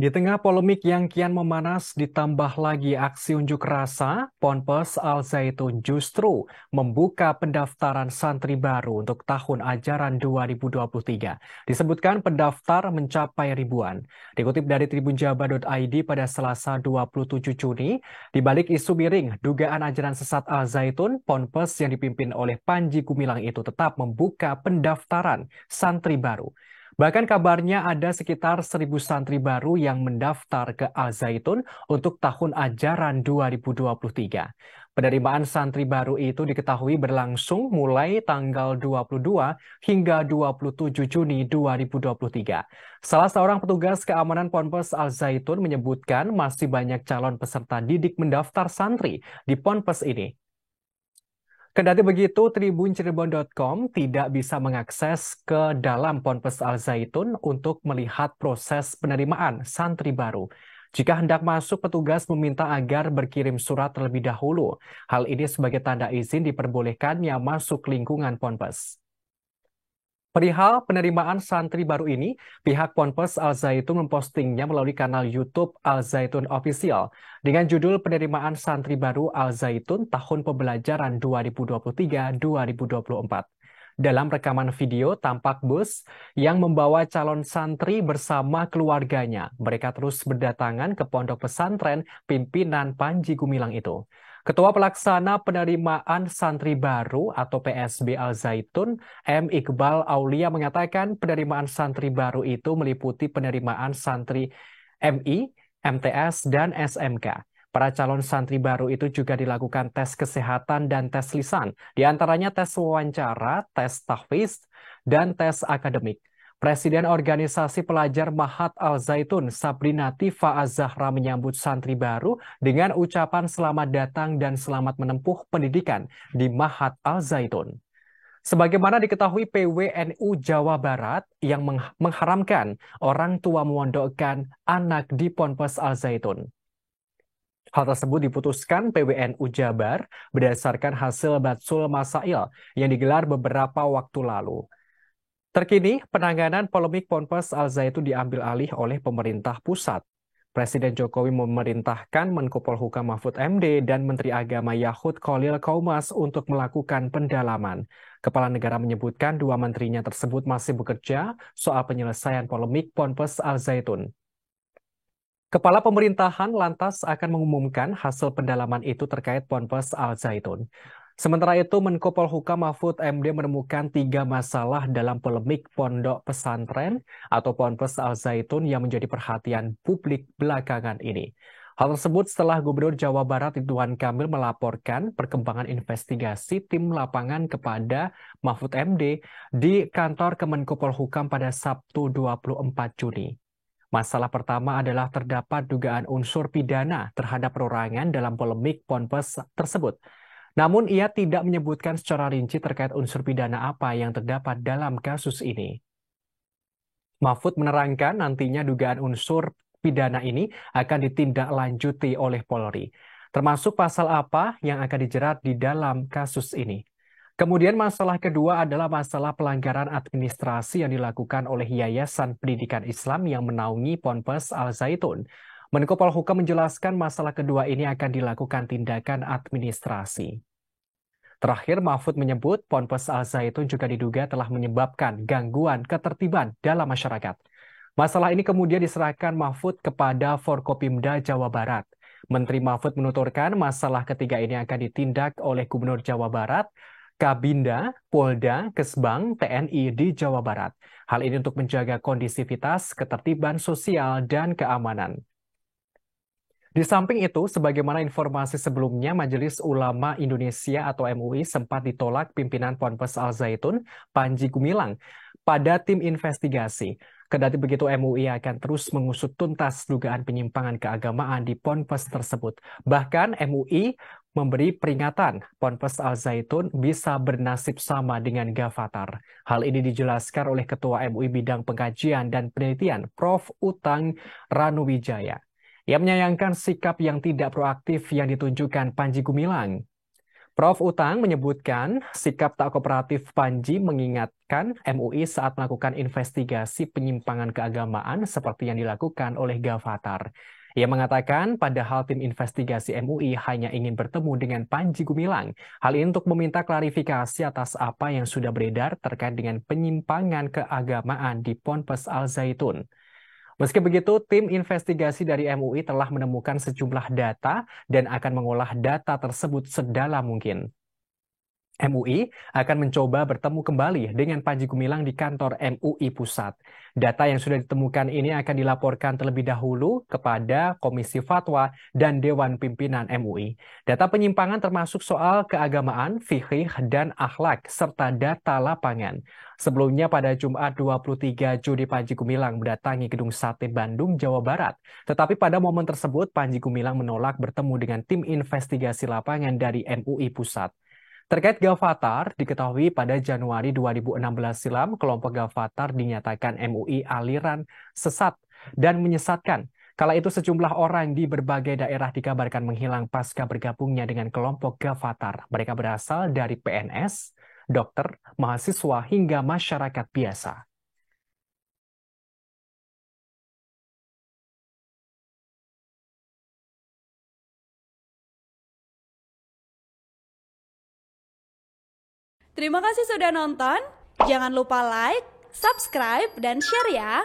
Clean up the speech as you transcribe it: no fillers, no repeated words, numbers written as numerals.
Di tengah polemik yang kian memanas ditambah lagi aksi unjuk rasa, Ponpes Al Zaitun justru membuka pendaftaran santri baru untuk tahun ajaran 2023. Disebutkan pendaftar mencapai ribuan. Dikutip dari tribunjabar.id pada Selasa 27 Juni, di balik isu miring dugaan ajaran sesat Al Zaitun, Ponpes yang dipimpin oleh Panji Gumilang itu tetap membuka pendaftaran santri baru. Bahkan kabarnya ada sekitar 1.000 santri baru yang mendaftar ke Al Zaitun untuk tahun ajaran 2023. Penerimaan santri baru itu diketahui berlangsung mulai tanggal 22 hingga 27 Juni 2023. Salah seorang petugas keamanan Ponpes Al Zaitun menyebutkan masih banyak calon peserta didik mendaftar santri di Ponpes ini. Kendati begitu, tribuncirebon.com tidak bisa mengakses ke dalam Ponpes Al Zaitun untuk melihat proses penerimaan santri baru. Jika hendak masuk, petugas meminta agar berkirim surat terlebih dahulu. Hal ini sebagai tanda izin diperbolehkannya masuk lingkungan Ponpes. Perihal penerimaan santri baru ini, pihak Ponpes Al Zaitun mempostingnya melalui kanal YouTube Al Zaitun Official dengan judul Penerimaan Santri Baru Al Zaitun Tahun Pembelajaran 2023-2024. Dalam rekaman video tampak bus yang membawa calon santri bersama keluarganya. Mereka terus berdatangan ke pondok pesantren pimpinan Panji Gumilang itu. Ketua Pelaksana Penerimaan Santri Baru atau PSB Al Zaitun, M. Iqbal Aulia mengatakan penerimaan santri baru itu meliputi penerimaan santri MI, MTS, dan SMK. Para calon santri baru itu juga dilakukan tes kesehatan dan tes lisan, di antaranya tes wawancara, tes tahfiz, dan tes akademik. Presiden Organisasi Pelajar Mahat Al Zaitun, Sabrina Tifa Az-Zahra menyambut santri baru dengan ucapan selamat datang dan selamat menempuh pendidikan di Mahat Al Zaitun. Sebagaimana diketahui PWNU Jawa Barat yang mengharamkan orang tua memondokkan anak di Ponpes Al Zaitun. Hal tersebut diputuskan PWNU Jabar berdasarkan hasil Batsul Masail yang digelar beberapa waktu lalu. Terkini, penanganan polemik Ponpes Al Zaitun diambil alih oleh pemerintah pusat. Presiden Jokowi memerintahkan Menko Polhukam Mahfud MD dan Menteri Agama Yahud Khalil Qaumas untuk melakukan pendalaman. Kepala negara menyebutkan dua menterinya tersebut masih bekerja soal penyelesaian polemik Ponpes Al Zaitun. Kepala pemerintahan lantas akan mengumumkan hasil pendalaman itu terkait Ponpes Al Zaitun. Sementara itu, Menko Polhukam Mahfud MD menemukan 3 masalah dalam polemik pondok pesantren atau Ponpes Al Zaitun yang menjadi perhatian publik belakangan ini. Hal tersebut setelah Gubernur Jawa Barat Ridwan Kamil melaporkan perkembangan investigasi tim lapangan kepada Mahfud MD di kantor Kemenko Polhukam pada Sabtu 24 Juni. Masalah pertama adalah terdapat dugaan unsur pidana terhadap perorangan dalam polemik Ponpes tersebut. Namun ia tidak menyebutkan secara rinci terkait unsur pidana apa yang terdapat dalam kasus ini. Mahfud menerangkan nantinya dugaan unsur pidana ini akan ditindaklanjuti oleh Polri, termasuk pasal apa yang akan dijerat di dalam kasus ini. Kemudian masalah kedua adalah masalah pelanggaran administrasi yang dilakukan oleh Yayasan Pendidikan Islam yang menaungi Ponpes Al Zaitun. Menko Polhukam menjelaskan masalah kedua ini akan dilakukan tindakan administrasi. Terakhir, Mahfud menyebut Ponpes Al Zaitun juga diduga telah menyebabkan gangguan ketertiban dalam masyarakat. Masalah ini kemudian diserahkan Mahfud kepada Forkopimda Jawa Barat. Menteri Mahfud menuturkan masalah ketiga ini akan ditindak oleh Gubernur Jawa Barat, Kabinda, Polda, Kesbang, TNI di Jawa Barat. Hal ini untuk menjaga kondisivitas, ketertiban sosial, dan keamanan. Di samping itu, sebagaimana informasi sebelumnya, Majelis Ulama Indonesia atau MUI sempat ditolak pimpinan Ponpes Al Zaitun, Panji Gumilang, pada tim investigasi. Kendati begitu, MUI akan terus mengusut tuntas dugaan penyimpangan keagamaan di Ponpes tersebut. Bahkan MUI memberi peringatan Ponpes Al Zaitun bisa bernasib sama dengan Gavatar. Hal ini dijelaskan oleh Ketua MUI Bidang Pengkajian dan Penelitian, Prof. Utang Ranuwijaya. Ia menyayangkan sikap yang tidak proaktif yang ditunjukkan Panji Gumilang. Prof. Utang menyebutkan sikap tak kooperatif Panji mengingatkan MUI saat melakukan investigasi penyimpangan keagamaan seperti yang dilakukan oleh Gavatar. Ia mengatakan padahal tim investigasi MUI hanya ingin bertemu dengan Panji Gumilang. Hal ini untuk meminta klarifikasi atas apa yang sudah beredar terkait dengan penyimpangan keagamaan di Ponpes Al Zaitun. Meski begitu, tim investigasi dari MUI telah menemukan sejumlah data dan akan mengolah data tersebut sedalam mungkin. MUI akan mencoba bertemu kembali dengan Panji Gumilang di kantor MUI Pusat. Data yang sudah ditemukan ini akan dilaporkan terlebih dahulu kepada Komisi Fatwa dan Dewan Pimpinan MUI. Data penyimpangan termasuk soal keagamaan, fikih, dan akhlak, serta data lapangan. Sebelumnya pada Jumat 23 Juni Panji Gumilang mendatangi Gedung Sate Bandung, Jawa Barat. Tetapi pada momen tersebut Panji Gumilang menolak bertemu dengan tim investigasi lapangan dari MUI Pusat. Terkait Gavatar, diketahui pada Januari 2016 silam, kelompok Gavatar dinyatakan MUI aliran sesat dan menyesatkan. Kala itu sejumlah orang di berbagai daerah dikabarkan menghilang pasca bergabungnya dengan kelompok Gavatar. Mereka berasal dari PNS, dokter, mahasiswa, hingga masyarakat biasa. Terima kasih sudah nonton. Jangan lupa like, subscribe, dan share ya.